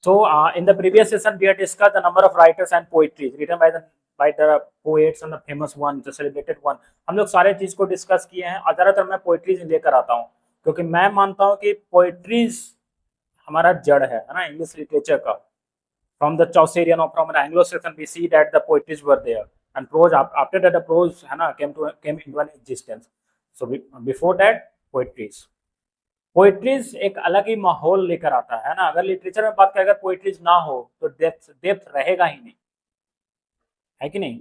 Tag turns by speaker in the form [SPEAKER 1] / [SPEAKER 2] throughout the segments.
[SPEAKER 1] So, in the previous session, we had discussed the number of writers and poetry written by the poets and the famous one, the celebrated one. हम लोग सारे चीज को discuss किए हैं और ज्यादातर मैं पोएट्रीज लेकर आता हूँ क्योंकि मैं मानता हूँ कि पोएट्रीज हमारा जड़ है ना इंग्लिश लिटरेचर का. From the Chaucerian or from an Anglo-Saxon, we see that the poetries were there, and prose after that the prose है ना came into an existence. So before that poetries. Poetries एक अलग ही माहौल लेकर आता है ना. अगर लिटरेचर में बात करें, अगर पोइट्रीज ना हो तो डेप्थ रहेगा ही नहीं, है कि नहीं.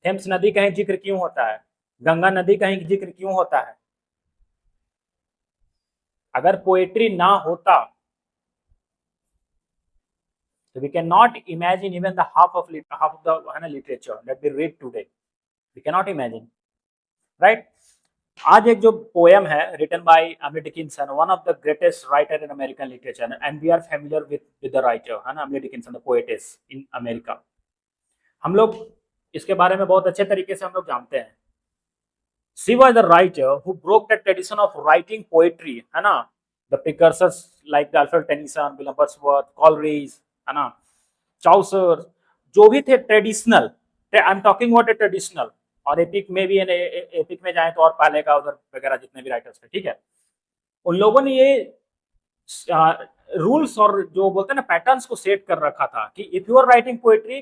[SPEAKER 1] थेम्स नदी कहीं जिक्र क्यों होता है, गंगा नदी कहीं जिक्र क्यों होता है. अगर पोएट्री ना होता तो we cannot imagine even the half of the literature that we read today. We cannot imagine, right? आज एक जो पोएम है written by Emily Dickinson, one of the greatest writer in American literature, and we are familiar with the writer, है ना, Emily Dickinson the poetess in America. हम लोग इसके बारे में बहुत अच्छे तरीके से हम लोग जानते हैं. She was the writer who broke the tradition of writing poetry, है ना. The precursors like the Alfred Tennyson, William Wordsworth, Coleridge, है ना, चाउसर, जो भी थे traditional, I am talking about A traditional, और एपिक में भी, एपिक में जाए तो और पहले का उधर वगैरह जितने भी राइटर्स थे, ठीक है, उन लोगों ने ये रूल्स और जो बोलते हैं ना पैटर्न्स को सेट कर रखा था कि if you are writing poetry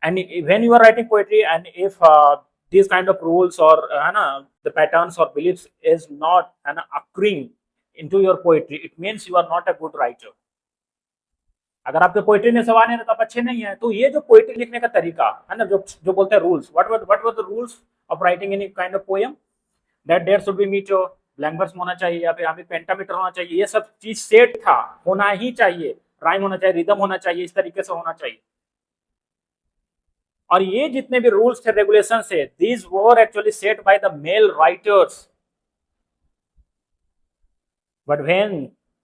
[SPEAKER 1] and when you are writing poetry and if this kind of rules और है ना द पैटर्न्स और बिलीफ्स इज नॉट है ना occurring into your poetry, it means you are not a good writer. अगर आपके poetry में सवाल है तो आप अच्छे नहीं है. तो ये जो पोएट्री लिखने का तरीका है ना, जो बोलते हैं rules, what were the rules of writing any kind of poem, that there should be meter, blank verse होना चाहिए या फिर हमें पेंटामीटर होना चाहिए. ये सब चीज सेट था, होना ही चाहिए, राइम होना चाहिए, रिदम होना चाहिए, इस तरीके से होना चाहिए. और ये जितने भी रूल्स थे, रेगुलेशन थे, these were actually set by the male writers. But when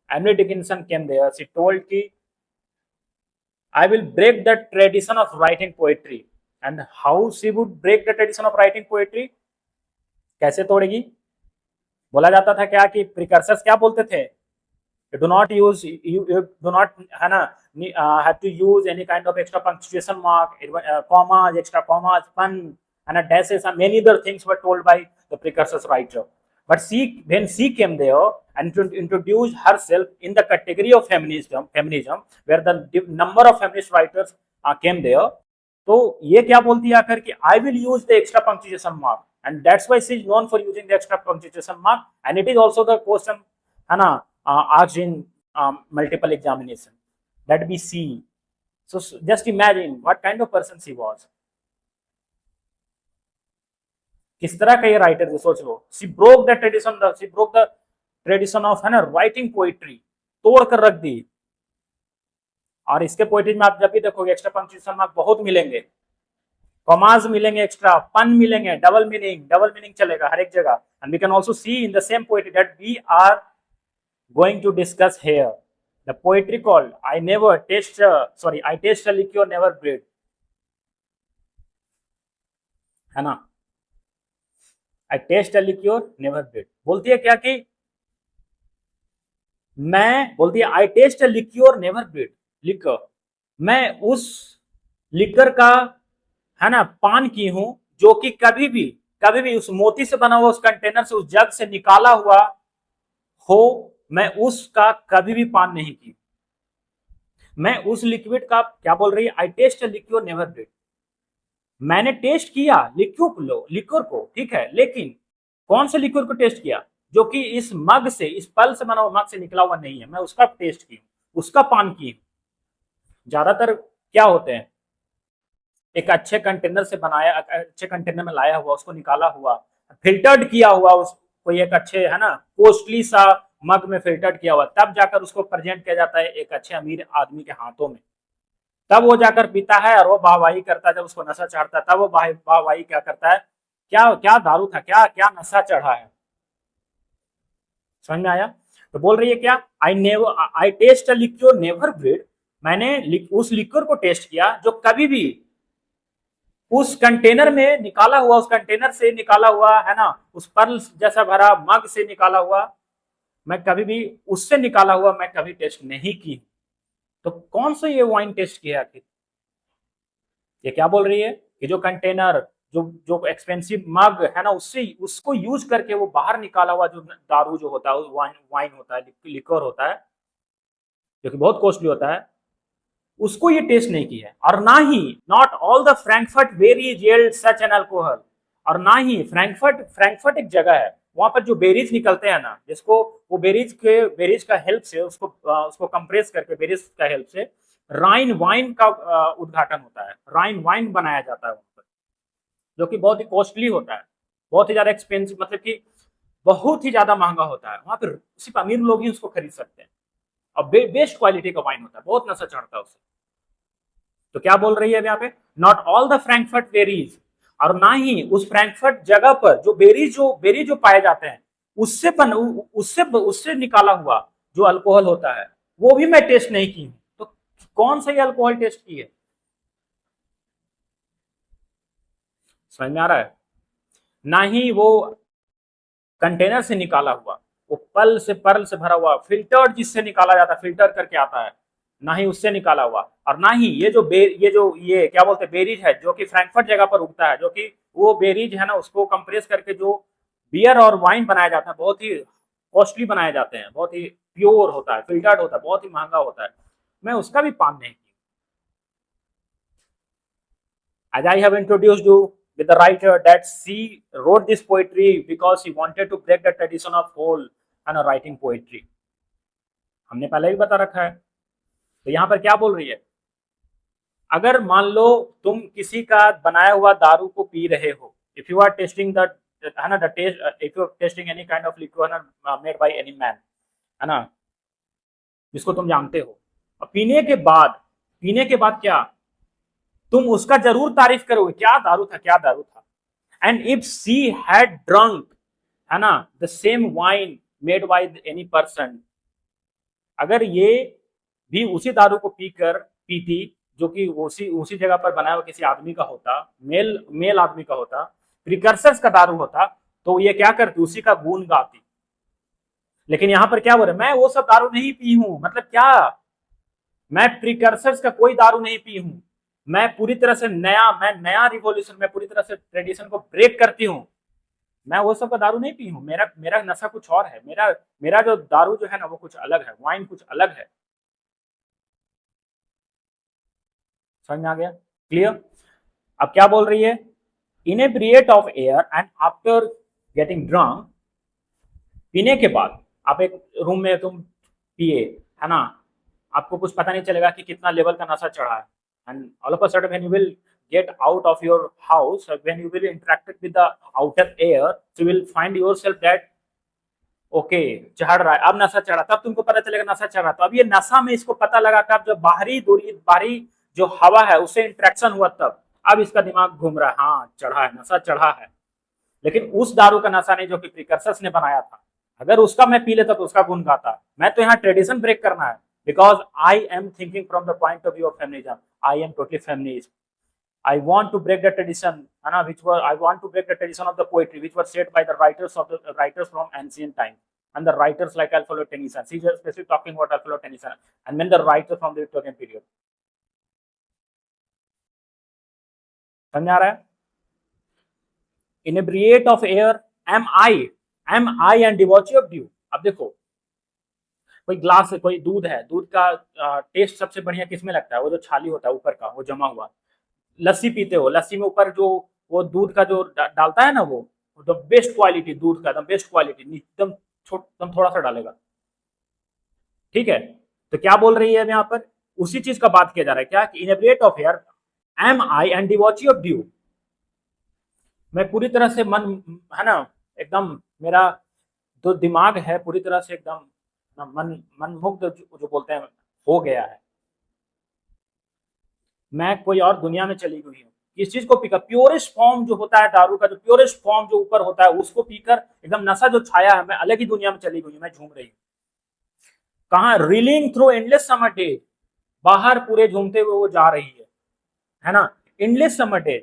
[SPEAKER 1] Emily Dickinson came there, she told कि I will break the tradition of writing poetry. And how she would break the tradition of writing poetry? कैसे तोड़ेगी? बोला जाता था क्या कि precursors क्या बोलते थे, you do not use, you do not है ना have to use any kind of extra punctuation mark, commas, extra commas, pun and dashes and many other things were told by the precursors writer. But when she came there and introduced herself in the category of feminism, where the number of feminist writers came there, तो ये क्या बोलती है आकर कि I will use the extra punctuation mark, and that's why she is known for using the extra punctuation mark, and it is also the question है ना asked in multiple examination that we see. So just imagine what kind of person she was. किस तरह का ये writer थे, सोच लो. She broke the tradition of है ना राइटिंग पोइट्री, तोड़ कर रख दी. और इसके पोइट्री में आप जब भी देखोगे एक्स्ट्रा पंक्चुएशन मार्क बहुत मिलेंगे, कॉमाज मिलेंगे, एक्स्ट्रा पन मिलेंगे, डबल मीनिंग चलेगा हर एक जगह. And we can also see in the same poetry that we are going to discuss here, the poetry called I taste a liquor never brewed, है ना. I taste a liquor never bread. बोलती है क्या कि मैं, बोलती है I taste a liquor never bread, liquor, मैं उस लिकर का है ना पान की हूं जो कि कभी भी उस मोती से बना हुआ उस कंटेनर से, उस जग से निकाला हुआ हो, मैं उसका कभी भी पान नहीं की. मैं उस लिक्विड का, क्या बोल रही है, I taste a liquor never bread. मैंने टेस्ट किया लिक्विड को, ठीक है, लेकिन कौन से लिक्विड को टेस्ट किया, जो कि इस मग से, इस पल से बना हुआ मग से निकला हुआ नहीं है, मैं उसका टेस्ट की, उसका पान की. ज्यादातर क्या होते हैं, एक अच्छे कंटेनर से बनाया, अच्छे कंटेनर में लाया हुआ, उसको निकाला हुआ, फिल्टर्ड किया हुआ, उसको एक अच्छे है ना कॉस्टली सा मग में फिल्टर्ड किया हुआ, तब जाकर उसको प्रेजेंट किया जाता है एक अच्छे अमीर आदमी के हाथों में, तब वो जाकर पीता है और वो वाहवाही करता है. जब उसको नशा चढ़ता है तब वो वाहवाही क्या करता है, क्या दारू था, क्या नशा चढ़ा है. समझ में आया. तो बोल रही है क्या, आई taste a liquor never bread, मैंने उस लिक्योर को टेस्ट किया जो कभी भी उस कंटेनर में निकाला हुआ, उस कंटेनर से निकाला हुआ है ना, उस पर्ल जैसा भरा मग से निकाला हुआ, मैं कभी भी उससे निकाला हुआ मैं कभी टेस्ट नहीं की. तो कौन सा ये वाइन टेस्ट किया आखिर? ये क्या बोल रही है कि जो कंटेनर, जो जो एक्सपेंसिव मग है ना, उससे उसको यूज करके वो बाहर निकाला हुआ जो दारू जो होता है, वाइन वाइन होता है, लिक्वर होता है, जो कि बहुत कॉस्टली होता है, उसको ये टेस्ट नहीं किया है। और ना ही not all the Frankfurt berries yield such an alcohol, और ना ही फ्रैंकफर्ट फ्रैंकफर्ट एक जगह है वहां पर जो बेरीज निकलते हैं ना, जिसको वो बेरीज का हेल्प से उसको कंप्रेस करके बेरीज का हेल्प से राइन वाइन का उद्घाटन होता है, राइन वाइन बनाया जाता है वहां पर, जो कि बहुत ही कॉस्टली होता है, बहुत ही ज्यादा एक्सपेंसिव, मतलब कि बहुत ही ज्यादा महंगा होता है। वहां पर सिर्फ अमीर लोग ही उसको खरीद सकते हैं, और बेस्ट क्वालिटी का वाइन होता है, बहुत नशा चढ़ता है उससे। तो क्या बोल रही है यहाँ पे, not all the Frankfurt berries, और ना ही उस फ्रैंकफर्ट जगह पर जो बेरी जो पाए जाते हैं उससे निकाला हुआ जो अल्कोहल होता है, वो भी मैं टेस्ट नहीं की हूं। तो कौन सा ये अल्कोहल टेस्ट की है? समझ में आ रहा है? ना ही वो कंटेनर से निकाला हुआ, वो पर्ल से भरा हुआ फिल्टर्ड जिससे निकाला जाता है, फिल्टर करके आता है, ना ही उससे निकाला हुआ, और ना ही ये क्या बोलते हैं बेरीज है जो कि फ्रैंकफर्ट जगह पर उगता है, जो कि वो बेरीज है ना उसको कंप्रेस करके जो बियर और वाइन बनाया जाता है, बहुत ही कॉस्टली बनाए जाते हैं, बहुत ही प्योर होता है, फिल्टर्ड होता है, बहुत ही महंगा होता है, मैं उसका भी पान नहीं। As I have introduced you with the writer that she wrote this poetry because she wanted to break the tradition of whole and writing poetry. हमने पहले भी बता रखा है। तो यहाँ पर क्या बोल रही है, अगर मान लो तुम किसी का बनाया हुआ दारू को पी रहे हो, if you are testing the है ना the test, if you are testing any kind of liquid made by any man, है ना, जिसको तुम जानते हो, और पीने के बाद क्या तुम उसका जरूर तारीफ करोगे, क्या दारू था, क्या दारू था। And if she had drunk, है ना, the same wine made by any person, अगर ये भी उसी दारू को पीती जो कि उसी जगह पर बनाया हुआ किसी आदमी का होता, मेल आदमी का होता, प्रिकर्सर्स का दारू होता, तो ये क्या करती, उसी का गुण गाती। लेकिन यहां पर क्या बोल रहे, मैं वो सब दारू नहीं पी हूं, मतलब क्या, मैं प्रिकर्सर्स का कोई दारू नहीं पी हूं, मैं पूरी तरह से मैं नया रिवॉल्यूशन, मैं पूरी तरह से ट्रेडिशन को ब्रेक करती हूँ, मैं वो सब का दारू नहीं पी हूँ, मेरा मेरा नशा कुछ और है, मेरा जो दारू जो है ना वो कुछ अलग है, वाइन कुछ अलग है। समझ में आ गया? क्लियर? अब क्या बोल रही है, inebriate of air and after getting drunk, पीने के बाद आप एक रूम में तुम पिए, है ना, आपको कुछ पता नहीं चलेगा कि कितना लेवल का नशा चढ़ा है, and all of a sudden when you will get out of your house, when you will interact with the outer air, you will find yourself that okay चढ़ रहा है, अब नशा चढ़ा, तब तुमको पता चलेगा नशा चढ़ा। तो अब ये नशा में इसको पता लगा कब, जब बाहरी जो हवा है उससे इंट्रैक्शन हुआ तब, अब इसका दिमाग घूम रहा है, हाँ चढ़ा है, नशा चढ़ा है। लेकिन उस दारू का नशा नहीं जो कि प्रिकर्सर्स ने बनाया था, अगर उसका मैं पी लेता तो उसका गुण गाता। मैं तो यहाँ ट्रेडिशन ब्रेक करना है, because I am thinking from the point of view of feminism, I am totally feminist. I want to break the tradition, I want to break the tradition of the poetry which were said by the writers from ancient times, and the writers like Alfred Tennyson. She's specifically talking about Alfred Tennyson, and then the writers from the Victorian period. समझ आ रहा है? Inebriate of air, am I and debauchee of dew. अब देखो, कोई glass है, कोई दूध है, दूध का टेस्ट सबसे बढ़िया किसमें लगता है, वो जो छाली होता है ऊपर का, वो जमा हुआ। लस्सी पीते हो, लस्सी में ऊपर जो वो दूध का जो डालता है ना, वो द बेस्ट क्वालिटी दूध का, द बेस्ट क्वालिटी, एकदम थोड़ा सा डालेगा, ठीक है। तो क्या बोल रही है यहाँ पर, उसी चीज का बात किया जा रहा है, क्या, inebriate of air am I and debauchee of dew, मैं पूरी तरह से मन, है ना, एकदम मेरा जो दिमाग है पूरी तरह से एकदम मनमुग्ध जो बोलते हैं हो गया है, मैं कोई और दुनिया में चली गई हूँ। इस चीज को पीकर, प्योरेस्ट फॉर्म जो होता है दारू का, जो प्योरेस्ट फॉर्म जो ऊपर होता है उसको पीकर एकदम नशा जो छाया है, मैं अलग ही दुनिया में चली गई हूँ, मैं झूम रही हूँ। कहाँ, reeling through endless summer day, बाहर पूरे झूमते हुए वो जा रही है ना, एंडलेस समर डे।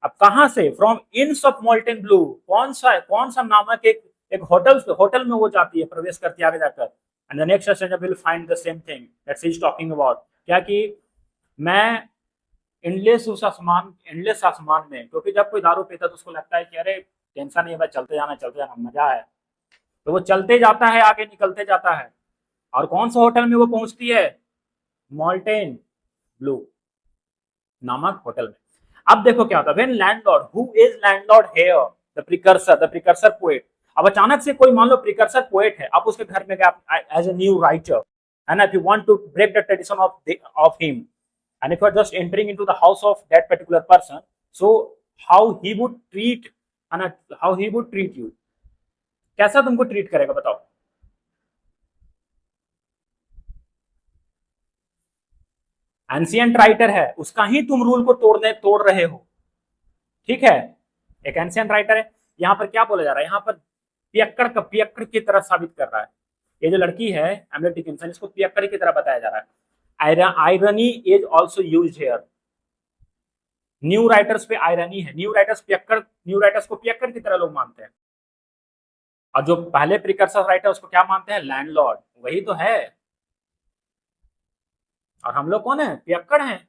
[SPEAKER 1] अब कहां से, from inns of molten blue, कौन सा नामक एक होटल में वो जाती है, प्रवेश करती है आगे जाकर, and the next stage will find the same thing that she is talking about, क्या कि मैं एंडलेस आसमान में, क्योंकि जब कोई दारू पीता है तो उसको लगता है कि अरे टेंशन नहीं है भाई, चलते जाना मजा है, तो वो चलते जाता है, आगे निकलते जाता है। और कौन सा होटल में वो पहुंचती है? मॉल्टेन ब्लू नामक होटल में। अब देखो क्या होता है, when landlord, who is landlord here? The precursor poet. अब अचानक से कोई मान लो प्रिकर्सर पोएट है, आप उसके घर में गए एज ए न्यू राइटर, है ना, if you want to break the tradition of him, and if you are just entering into the house of that particular person, so how he would treat, and how he would treat you, कैसा तुमको treat करेगा बताओ? Ancient writer है, उसका ही तुम rule को तोड़ रहे हो, ठीक है। एक एंशियंट राइटर है, यहाँ पर क्या बोला जा रहा है, यहाँ पर पियक्कड़ की तरह साबित कर रहा है। ये जो लड़की है एमिली डिकिंसन, इसको पियक्कड़ की तरह बताया जा रहा है। Irony is also use hair. New writers पे आयरनी है, न्यू राइटर्स को पियक्कड़ की तरह लोग मानते हैं, और जो पहले प्रिकर्सर राइटर उसको क्या मानते हैं? लैंडलॉर्ड, वही तो है। और हम लोग कौन है? पियक्कड़ हैं।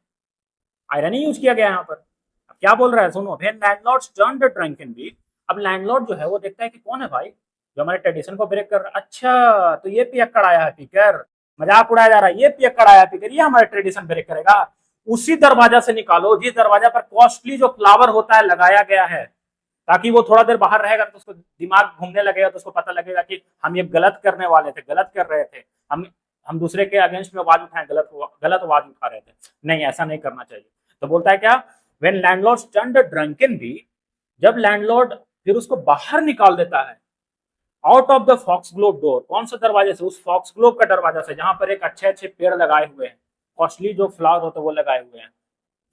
[SPEAKER 1] आयरनी यूज किया गया यहाँ पर। अब क्या बोल रहा है सुनो, when landlords turned drunken bee. अब लैंडलॉर्ड जो है वो देखता है कि कौन है भाई जो हमारे ट्रेडिशन को ब्रेक कर रहा है। अच्छा, तो ये पियक्कड़ आया है पीकर, मजाक उड़ाया जा रहा है, ये पियक्कड़ आया है पीकर, ये हमारे ट्रेडिशन ब्रेक करेगा। उसी दरवाजा से निकालो जिस दरवाजा पर कॉस्टली जो फ्लावर होता है लगाया गया है, ताकि वो थोड़ा देर बाहर रहेगा तो उसको दिमाग घूमने लगेगा, तो उसको पता लगेगा कि हम ये गलत करने वाले थे, गलत कर रहे थे, हम दूसरे के अगेंस्ट में आवाज उठाए, गलत आवाज उठा रहे थे। नहीं, ऐसा नहीं करना चाहिए। तो बोलता है क्या, when landlord turned drunken bee, जब लैंडलॉर्ड फिर उसको बाहर निकाल देता है out of the foxglove door. कौन सा दरवाजे से? उस फॉक्सग्लोव का दरवाजा से, जहां पर एक अच्छे अच्छे पेड़ लगाए हुए हैं, कॉस्टली जो फ्लावर होते हैं वो लगाए हुए हैं।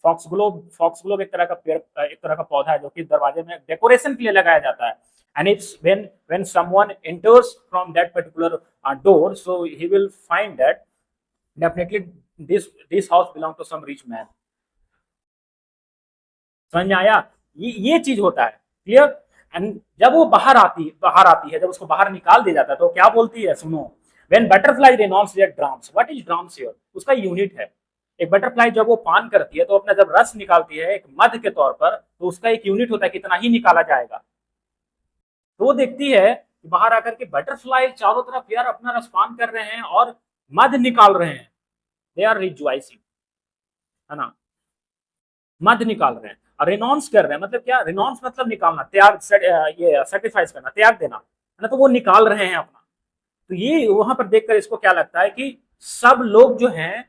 [SPEAKER 1] फॉक्सग्लोव एक तरह का पेड़, एक तरह का पौधा है जो कि दरवाजे में डेकोरेशन के लिए लगाया जाता है। And it's when someone enters from that particular door, so he will find that definitely this house belong to some rich man। समझ में आया? ये चीज होता है, क्लियर। एंड जब वो बाहर आती है, जब उसको बाहर निकाल दिया जाता है तो क्या बोलती है सुनो, when butterfly renounce their drams. What is drams here? उसका यूनिट है। एक बटरफ्लाई जब वो पान करती है तो अपना जब रस निकालती है एक मध के तौर पर, तो उसका एक यूनिट होता है कितना ही निकाला जाएगा। तो वो देखती है कि बाहर आकर के बटरफ्लाई चारों तरफ यार अपना रस पान कर रहे हैं और मध निकाल रहे हैं, दे आर रिजॉइसिंग, है ना, मध निकाल रहे हैं। और रिनॉन्स कर रहे हैं मतलब क्या? रिनॉन्स मतलब निकालना, त्याग, ये सेक्रीफाइस करना, त्याग देना, है ना। तो वो निकाल रहे हैं अपना। तो ये वहां पर देखकर इसको क्या लगता है कि सब लोग जो है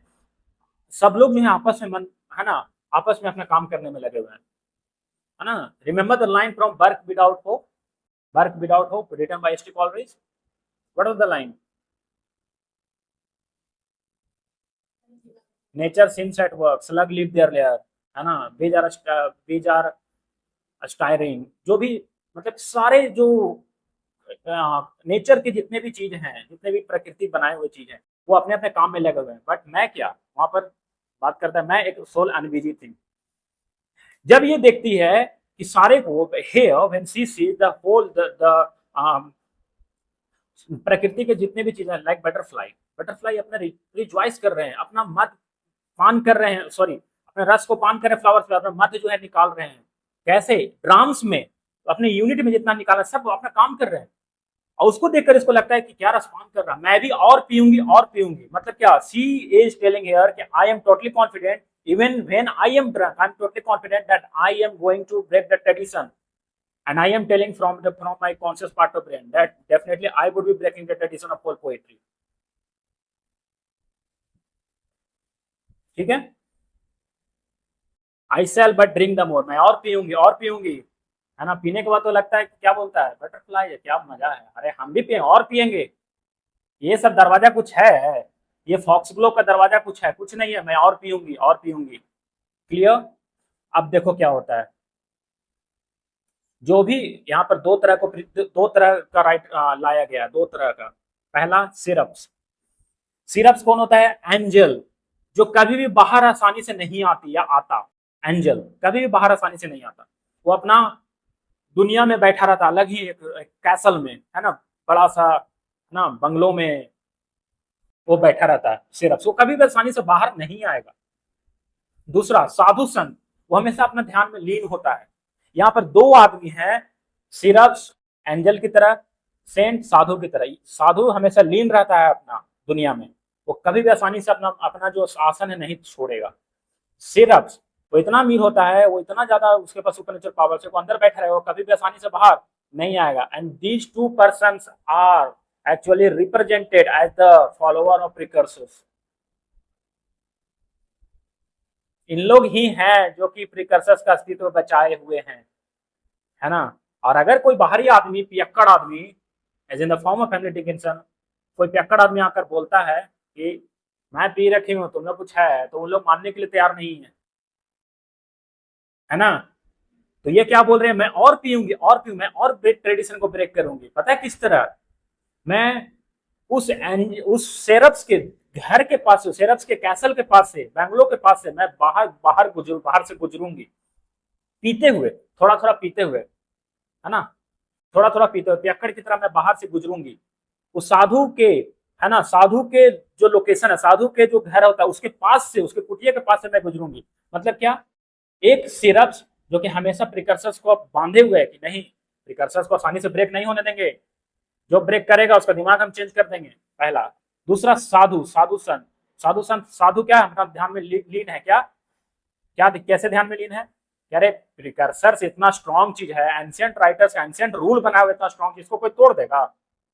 [SPEAKER 1] आपस में मन, है ना, आपस में अपना काम करने में लगे हुए हैं, है ना। Remember the line from work without hope written by S T Coleridge. What was the line? Nature seems at work, slugs leave their lair, है ना, बीज आर स्टायरिंग, जो भी, मतलब सारे जो नेचर के जितने भी चीज हैं, जितने भी प्रकृति बनाए हुए चीज हैं, वो अपने अपने काम में लगे हुए हैं। बट मैं क्या, वहां पर बात करता है, मैं एक सोल अनबिजी थिंग। जब ये देखती है कि सारे को, here when she sees the whole प्रकृति के जितने भी चीजें, लाइक बटरफ्लाई अपना रिजॉइस कर रहे हैं, अपना मध पान कर रहे हैं, सॉरी, अपने रस को पान कर रहे हैं, फ्लावर अपना मध जो है निकाल रहे हैं। कैसे? ड्राम्स में, अपने यूनिट में जितना निकाला सब अपना काम कर रहे हैं। और उसको देखकर इसको लगता है कि क्या रस पान कर रहा, मैं भी और पीऊंगी। मतलब क्या? सी इज टेलिंग हियर कि I am totally confident, even when I am drunk, I'm totally confident that I am going to break the tradition, and I am telling from my conscious part of brain that definitely I would be breaking the tradition of whole poetry। ठीक है, I shall but drink the more, मैं और पीऊंगी, है ना। पीने के बाद तो लगता है कि क्या बोलता है बटरफ्लाई, है क्या मजा है, अरे हम भी पिएंगे। ये सब दरवाजा कुछ है, ये फॉक्सग्लो का दरवाजा कुछ है, कुछ नहीं है, मैं और पीऊंगी। क्लियर? अब देखो क्या होता है, जो भी यहाँ पर दो तरह का राइट लाया गया, दो तरह का। पहला सिरप्स कौन होता है? एंजल, जो कभी भी बाहर आसानी से नहीं आती या आता। एंजल कभी भी बाहर आसानी से नहीं आता, वो अपना दुनिया में बैठा रहता, अलग ही एक कैसल में, है ना, बड़ा सा ना बंगलों में, वो बैठा रहता है सिरप्स, वो कभी भी आसानी से बाहर नहीं आएगा। दूसरा साधु संत, वो हमेशा अपना ध्यान में लीन होता है। यहाँ पर दो आदमी हैं, सिरप्स एंजल की तरह, सेंट साधु की तरह। साधु हमेशा लीन रहता है अपना दुनिया में, वो कभी भी आसानी से अपना अपना जो आसन है नहीं छोड़ेगा। सिरप्स, वो इतना अमीर होता है, वो इतना ज्यादा उसके पास सुपरनेचुरल पावर्स है, वो अंदर बैठा रहेगा, वो कभी भी आसानी से बाहर नहीं आएगा। And these two persons are actually represented as the follower of precursors. इन लोग ही हैं जो कि प्रिकर्सर्स का अस्तित्व बचाए हुए हैं, है ना। और अगर कोई बाहरी आदमी, पियक्कड़ आदमी, as in the form of Henry Dickinson, कोई पियक्कड़ आदमी आकर बोलता है कि मैं पी रखी हूँ, तुमने कुछ है, तो उन लोग मानने के लिए तैयार नहीं है ना। तो ये क्या बोल रहे हैं, मैं और पीऊंगी और पीऊं, मैं और ट्रेडिशन को ब्रेक करूंगी। पता है किस तरह, मैं उस सेरप्स के घर के पास से, सेरप्स के कैसल के पास से, बैंगलोर के पास से मैं बाहर से गुजरूंगी, पीते हुए, थोड़ा थोड़ा पीते हुए, है ना, थोड़ा थोड़ा पीते हुए पियक्कड़ की तरह मैं बाहर से गुजरूंगी। उस साधु के, है ना, साधु के जो लोकेशन है, साधु के जो घर होता है उसके पास से, उसके कुटिया के पास से मैं गुजरूंगी। मतलब क्या, एक सिरप्स जो कि हमेशा प्रिकर्सर्स को बांधे हुए है कि नहीं, प्रिकर्सर्स को आसानी से ब्रेक नहीं होने देंगे, जो ब्रेक करेगा उसका दिमाग हम चेंज कर देंगे, पहला। दूसरा साधु, साधु संत, साधु संत, साधु क्या हमारा ध्यान में लीन है, क्या क्या कैसे ध्यान में लीन है, अरे प्रिकर्सर्स इतना स्ट्रॉन्ग चीज है, एंशिएंट राइटर्स का एंशिएंट रूल बना हुआ इतना स्ट्रॉन्ग चीज को कोई तोड़ देगा,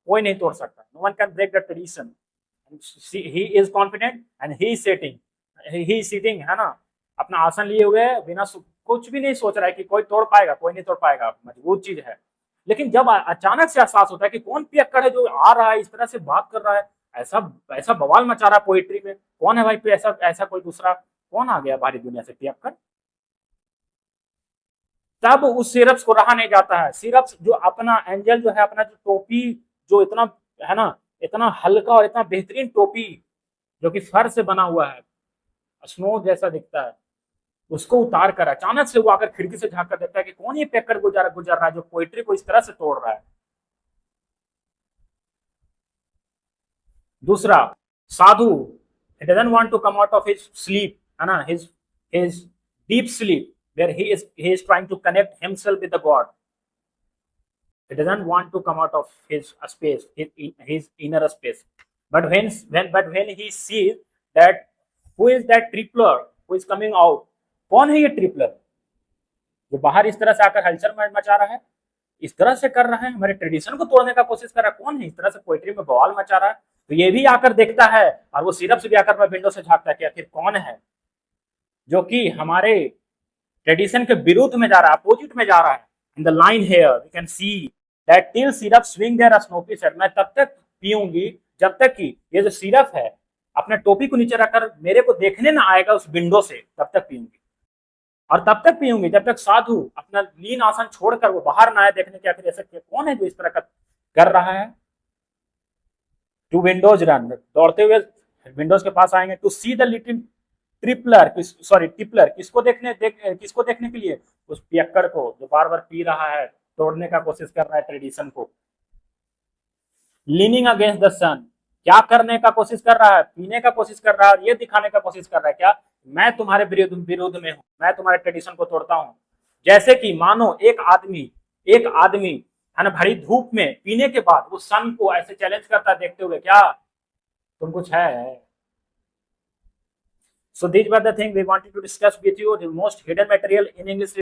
[SPEAKER 1] कोई नहीं तोड़ सकता। No one can break the tradition. He is confident and he is sitting, he is sitting, है ना, अपना आसन लिए हुए बिना कुछ भी नहीं सोच रहा है कि कोई तोड़ पाएगा, कोई नहीं तोड़ पाएगा, मजबूत चीज है। लेकिन जब अचानक से एहसास होता है कि कौन पियक्कड़ है जो आ रहा है, इस तरह से बात कर रहा है, ऐसा ऐसा बवाल मचा रहा है पोइट्री में, कौन है भाई, ऐसा ऐसा कोई दूसरा कौन आ गया बाहरी दुनिया से पियक्कड़, तब उस सिरप्स को रहा नहीं जाता है। सिरप्स जो अपना एंजल जो है, अपना जो टोपी जो इतना, है ना, इतना हल्का और इतना बेहतरीन टोपी जो कि फर से बना हुआ है, स्नो जैसा दिखता है, उसको उतार कर अचानक से वो आकर खिड़की से झांक कर देखता है कि कौन ये पैकर गुजर रहा है जो पोइट्री को इस तरह से तोड़ रहा है। दूसरा साधु, he doesn't want to come out of his sleep, है ना, his deep sleep where he is trying to connect himself with the God. He doesn't want to come out of his space, his inner space. But when he sees that who is that tripler who is coming out, कौन है ये tripler जो बाहर इस तरह से आकर हलचल मचा रहा है, इस तरह से कर रहा है, हमारे ट्रेडिशन को तोड़ने का कोशिश कर रहा है, कौन है इस तरह से पोइट्री में बवाल मचा रहा है। तो ये भी आकर देखता है और वो सिरप से भी आकर विंडो से झांकता है कि आखिर कौन है जो कि हमारे ट्रेडिशन के विरुद्ध में जा रहा है, अपोजिट में जा रहा है। In the line here we can see that till seraphs swing their snowy सेट, मैं तब तक पीऊंगी जब तक कि ये जो सिरप है अपने टोपी को नीचे रखकर मेरे को देखने ना आएगा उस विंडो से, तब तक पीऊंगी। और तब तक पीऊंगी जब तक साधु अपना लीन आसन छोड़कर वो बाहर ना आए देखने के आखिर ऐसा कौन है जो इस तरह का कर रहा है। टू विंडोज रन, दौड़ते हुए विंडोज के पास आएंगे। To see the little tripler, sorry tippler, किसको देखने के लिए, उस पियक्कड़ को जो बार बार पी रहा है, तोड़ने का कोशिश कर रहा है ट्रेडिशन को। लीनिंग अगेंस्ट द सन, क्या करने का कोशिश कर रहा है, पीने का कोशिश कर रहा है, ये दिखाने का कोशिश कर रहा है क्या, मैं तुम्हारे विरुद्ध में हूं, मैं तुम्हारे ट्रेडिशन को तोड़ता हूं। जैसे कि मानो एक आदमी है ना, भरी धूप में पीने के बाद वो सन को ऐसे चैलेंज करता देखते हुए, क्या तुम कुछ है। So these were the things we wanted to discuss with you, the most hidden material in English